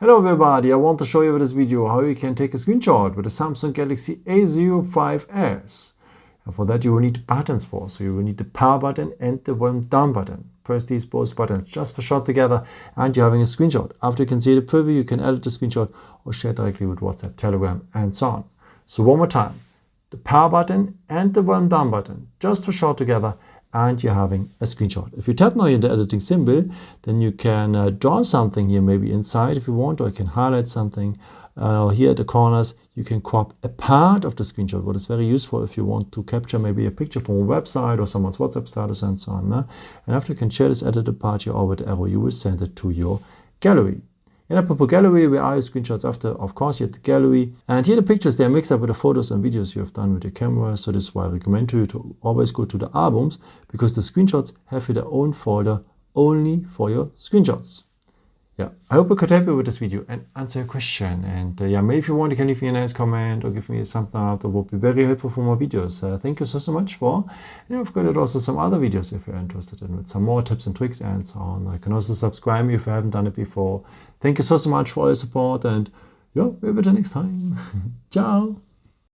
Hello everybody, I want to show you with this video how you can take a screenshot with the Samsung Galaxy A05s. And for that you will need buttons for. So you will need the power button and the volume down button. Press these both buttons just for shot together and you're having a screenshot. After you can see the preview, you can edit the screenshot or share directly with WhatsApp, Telegram and so on. So one more time, the power button and the volume down button just for shot together and you're having a screenshot. If you tap now in the editing symbol, then you can draw something here maybe inside if you want, or you can highlight something. Here at the corners, you can crop a part of the screenshot, what is very useful if you want to capture maybe a picture from a website or someone's WhatsApp status and so on. And after you can share this edited part here over the arrow, you will send it to your gallery. In a purple gallery, where are your screenshots after? Of course, you have the gallery. And here the pictures, they are mixed up with the photos and videos you have done with your camera. So this is why I recommend to you to always go to the albums, because the screenshots have their own folder only for your screenshots. Yeah, I hope I could help you with this video and answer your question. And yeah, maybe if you want, you can leave me a nice comment or give me a thumbs up. That would be very helpful for more videos. Thank you so much for. And I've got also some other videos if you're interested in, with some more tips and tricks and so on. You can also subscribe me if you haven't done it before. Thank you so much for all your support, and yeah, maybe the next time. Ciao.